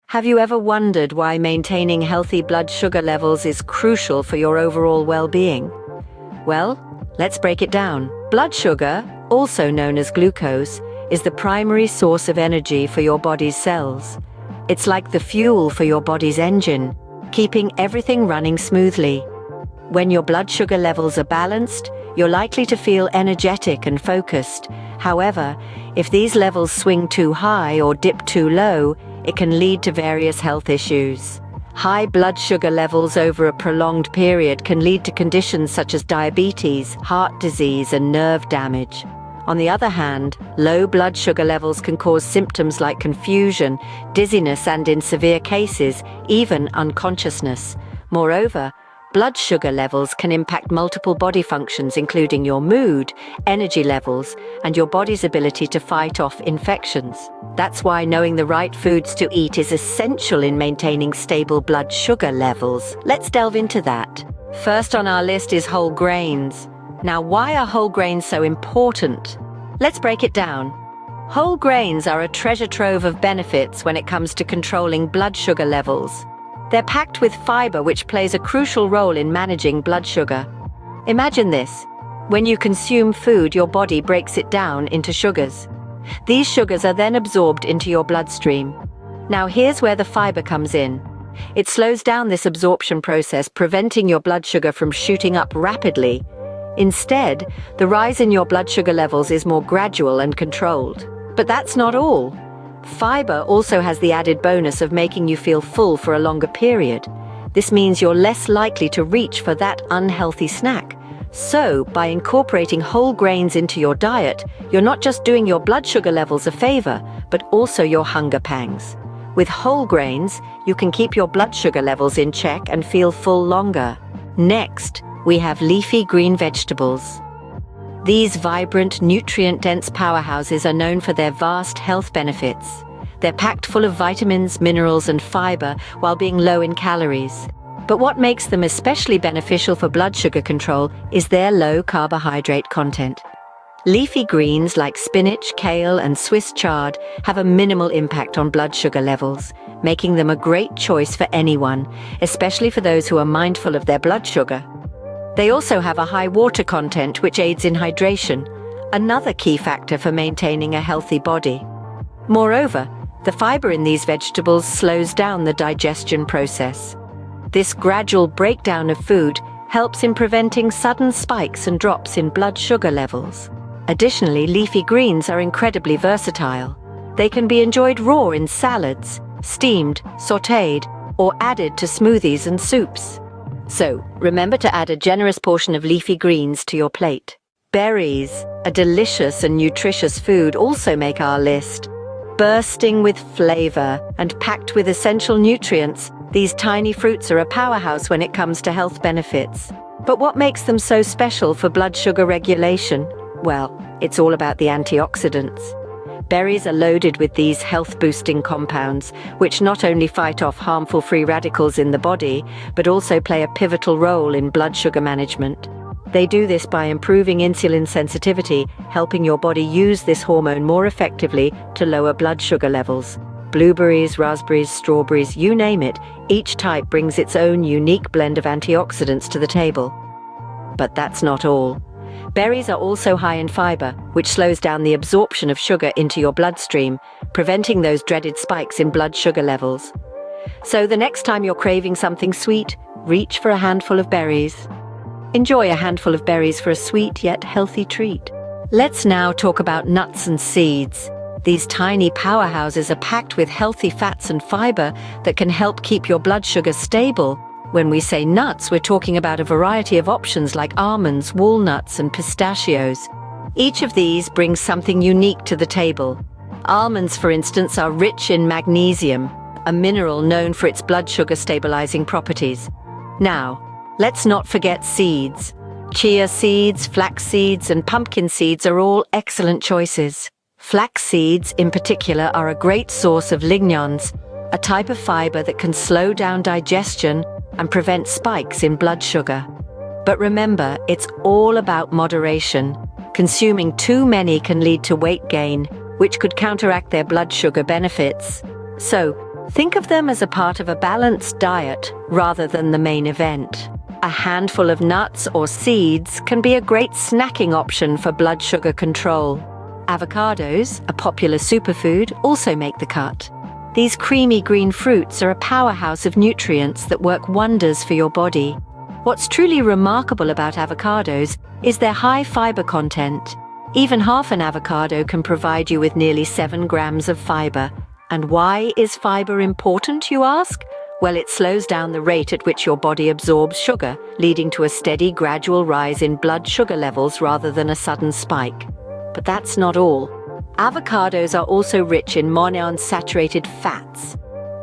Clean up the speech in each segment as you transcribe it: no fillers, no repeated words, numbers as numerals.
Have you ever wondered why maintaining healthy blood sugar levels is crucial for your overall well-being? Well, let's break it down. Blood sugar, also known as glucose, is the primary source of energy for your body's cells. It's like the fuel for your body's engine, keeping everything running smoothly. When your blood sugar levels are balanced, you're likely to feel energetic and focused. However, if these levels swing too high or dip too low, it can lead to various health issues. High blood sugar levels over a prolonged period can lead to conditions such as diabetes, heart disease, and nerve damage. On the other hand, low blood sugar levels can cause symptoms like confusion, dizziness, and in severe cases, even unconsciousness. Moreover, blood sugar levels can impact multiple body functions, including your mood, energy levels, and your body's ability to fight off infections. That's why knowing the right foods to eat is essential in maintaining stable blood sugar levels. Let's delve into that. First on our list is whole grains. Now, why are whole grains so important? Let's break it down. Whole grains are a treasure trove of benefits when it comes to controlling blood sugar levels. They're packed with fiber, which plays a crucial role in managing blood sugar. Imagine this. When you consume food, your body breaks it down into sugars. These sugars are then absorbed into your bloodstream. Now here's where the fiber comes in. It slows down this absorption process, preventing your blood sugar from shooting up rapidly. Instead, the rise in your blood sugar levels is more gradual and controlled. But that's not all. Fiber also has the added bonus of making you feel full for a longer period. This means you're less likely to reach for that unhealthy snack. So, by incorporating whole grains into your diet, you're not just doing your blood sugar levels a favor, but also your hunger pangs. With whole grains, you can keep your blood sugar levels in check and feel full longer. Next, we have leafy green vegetables. These vibrant, nutrient-dense powerhouses are known for their vast health benefits. They're packed full of vitamins, minerals, and fiber while being low in calories. But what makes them especially beneficial for blood sugar control is their low carbohydrate content. Leafy greens like spinach, kale, and Swiss chard have a minimal impact on blood sugar levels, making them a great choice for anyone, especially for those who are mindful of their blood sugar. They also have a high water content, which aids in hydration, another key factor for maintaining a healthy body. Moreover, the fiber in these vegetables slows down the digestion process. This gradual breakdown of food helps in preventing sudden spikes and drops in blood sugar levels. Additionally, leafy greens are incredibly versatile. They can be enjoyed raw in salads, steamed, sautéed, or added to smoothies and soups. So, remember to add a generous portion of leafy greens to your plate. Berries, a delicious and nutritious food, also make our list. Bursting with flavor and packed with essential nutrients, these tiny fruits are a powerhouse when it comes to health benefits. But what makes them so special for blood sugar regulation? Well, it's all about the antioxidants. Berries are loaded with these health-boosting compounds, which not only fight off harmful free radicals in the body, but also play a pivotal role in blood sugar management. They do this by improving insulin sensitivity, helping your body use this hormone more effectively to lower blood sugar levels. Blueberries, raspberries, strawberries, you name it, each type brings its own unique blend of antioxidants to the table. But that's not all. Berries are also high in fiber, which slows down the absorption of sugar into your bloodstream, preventing those dreaded spikes in blood sugar levels. So the next time you're craving something sweet, reach for a handful of berries. Enjoy a handful of berries for a sweet yet healthy treat. Let's now talk about nuts and seeds. These tiny powerhouses are packed with healthy fats and fiber that can help keep your blood sugar stable. When we say nuts, we're talking about a variety of options like almonds, walnuts, and pistachios. Each of these brings something unique to the table. Almonds, for instance, are rich in magnesium, a mineral known for its blood sugar stabilizing properties. Now, let's not forget seeds. Chia seeds, flax seeds, and pumpkin seeds are all excellent choices. Flax seeds, in particular, are a great source of lignans, a type of fiber that can slow down digestion and prevent spikes in blood sugar. But remember, it's all about moderation. Consuming too many can lead to weight gain, which could counteract their blood sugar benefits. So, Think of them as a part of a balanced diet rather than the main event. A handful of nuts or seeds can be a great snacking option for blood sugar control. Avocados, a popular superfood, also make the cut. These creamy green fruits are a powerhouse of nutrients that work wonders for your body. What's truly remarkable about avocados is their high fiber content. Even half an avocado can provide you with nearly 7 grams of fiber. And why is fiber important, you ask? Well, it slows down the rate at which your body absorbs sugar, leading to a steady, gradual rise in blood sugar levels rather than a sudden spike. But that's not all. Avocados are also rich in monounsaturated fats.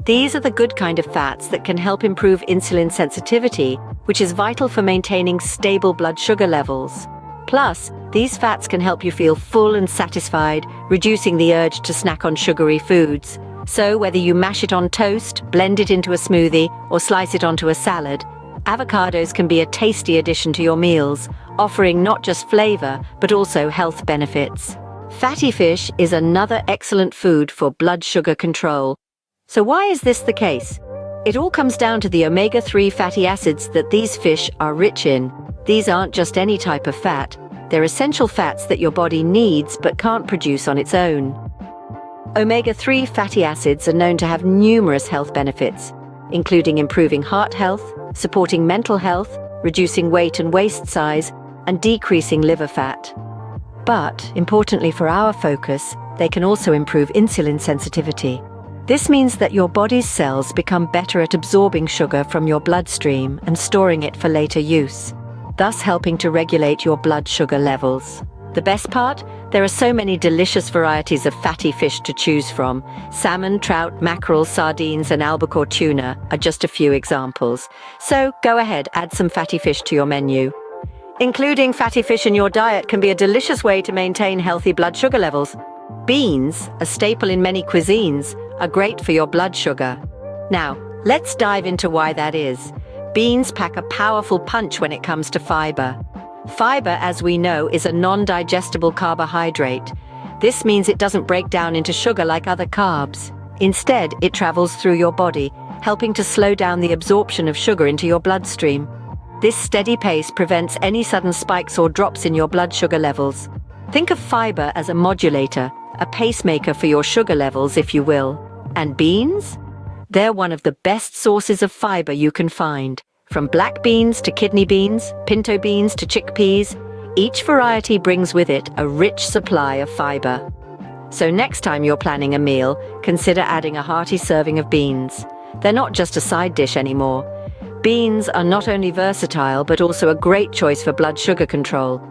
These are the good kind of fats that can help improve insulin sensitivity, which is vital for maintaining stable blood sugar levels. Plus, these fats can help you feel full and satisfied, reducing the urge to snack on sugary foods. So whether you mash it on toast, blend it into a smoothie, or slice it onto a salad, avocados can be a tasty addition to your meals, offering not just flavor, but also health benefits. Fatty fish is another excellent food for blood sugar control. So why is this the case? It all comes down to the omega-3 fatty acids that these fish are rich in. These aren't just any type of fat. They're essential fats that your body needs but can't produce on its own. Omega-3 fatty acids are known to have numerous health benefits, including improving heart health, supporting mental health, reducing weight and waist size, and decreasing liver fat. But, importantly for our focus, they can also improve insulin sensitivity. This means that your body's cells become better at absorbing sugar from your bloodstream and storing it for later use, thus helping to regulate your blood sugar levels. The best part? There are so many delicious varieties of fatty fish to choose from. Salmon, trout, mackerel, sardines, and albacore tuna are just a few examples. So go ahead, add some fatty fish to your menu. Including fatty fish in your diet can be a delicious way to maintain healthy blood sugar levels. Beans, a staple in many cuisines, are great for your blood sugar. Now, let's dive into why that is. Beans pack a powerful punch when it comes to fiber. Fiber, as we know, is a non-digestible carbohydrate. This means it doesn't break down into sugar like other carbs. Instead, it travels through your body, helping to slow down the absorption of sugar into your bloodstream. This steady pace prevents any sudden spikes or drops in your blood sugar levels. Think of fiber as a modulator, a pacemaker for your sugar levels, if you will. And beans? They're one of the best sources of fiber you can find. From black beans to kidney beans, pinto beans to chickpeas, each variety brings with it a rich supply of fiber. So next time you're planning a meal, consider adding a hearty serving of beans. They're not just a side dish anymore. Beans are not only versatile, but also a great choice for blood sugar control.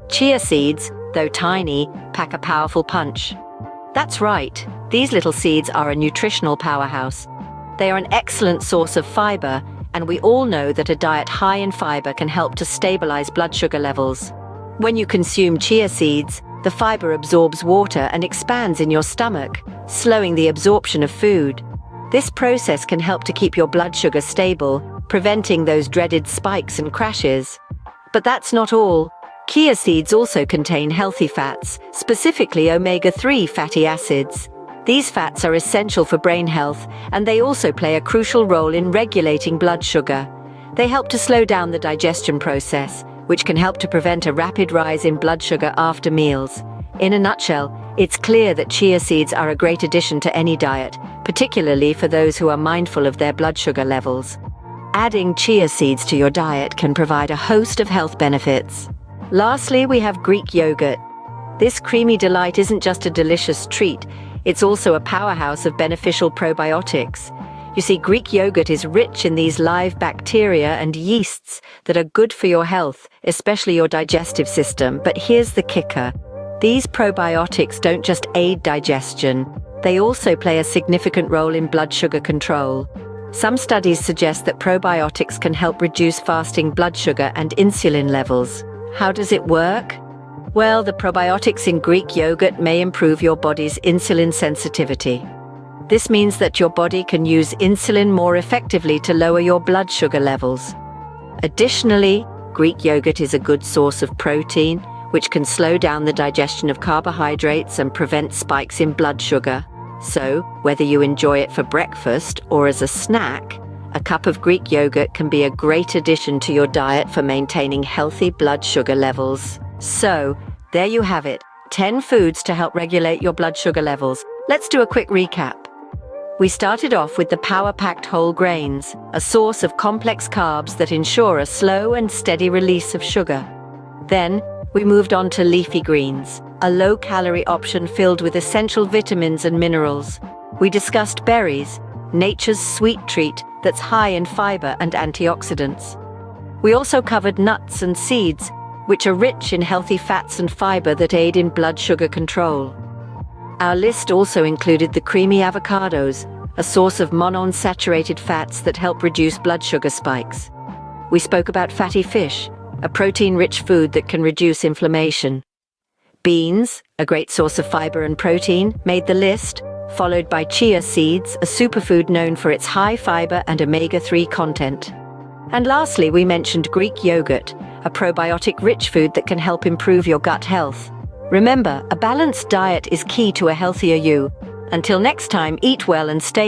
Chia seeds, though tiny, pack a powerful punch. That's right, these little seeds are a nutritional powerhouse. They are an excellent source of fiber, and we all know that a diet high in fiber can help to stabilize blood sugar levels. When you consume chia seeds, the fiber absorbs water and expands in your stomach, slowing the absorption of food. This process can help to keep your blood sugar stable, preventing those dreaded spikes and crashes. But that's not all. Chia seeds also contain healthy fats, specifically omega-3 fatty acids. These fats are essential for brain health, and they also play a crucial role in regulating blood sugar. They help to slow down the digestion process, which can help to prevent a rapid rise in blood sugar after meals. In a nutshell, it's clear that chia seeds are a great addition to any diet, particularly for those who are mindful of their blood sugar levels. Adding chia seeds to your diet can provide a host of health benefits. Lastly, we have Greek yogurt. This creamy delight isn't just a delicious treat, it's also a powerhouse of beneficial probiotics. You see, Greek yogurt is rich in these live bacteria and yeasts that are good for your health, especially your digestive system. But here's the kicker. These probiotics don't just aid digestion, they also play a significant role in blood sugar control. Some studies suggest that probiotics can help reduce fasting blood sugar and insulin levels. How does it work? Well, the probiotics in Greek yogurt may improve your body's insulin sensitivity. This means that your body can use insulin more effectively to lower your blood sugar levels. Additionally, Greek yogurt is a good source of protein, which can slow down the digestion of carbohydrates and prevent spikes in blood sugar. So, whether you enjoy it for breakfast or as a snack, a cup of Greek yogurt can be a great addition to your diet for maintaining healthy blood sugar levels. So, there you have it, 10 foods to help regulate your blood sugar levels. Let's do a quick recap. We started off with the power-packed whole grains, a source of complex carbs that ensure a slow and steady release of sugar. Then, we moved on to leafy greens, a low-calorie option filled with essential vitamins and minerals. We discussed berries, nature's sweet treat that's high in fiber and antioxidants. We also covered nuts and seeds, which are rich in healthy fats and fiber that aid in blood sugar control. Our list also included the creamy avocados, a source of monounsaturated fats that help reduce blood sugar spikes. We spoke about fatty fish, a protein-rich food that can reduce inflammation. Beans, a great source of fiber and protein, made the list, followed by chia seeds, a superfood known for its high fiber and omega-3 content. And lastly, we mentioned Greek yogurt, a probiotic-rich food that can help improve your gut health. Remember, a balanced diet is key to a healthier you. Until next time, eat well and stay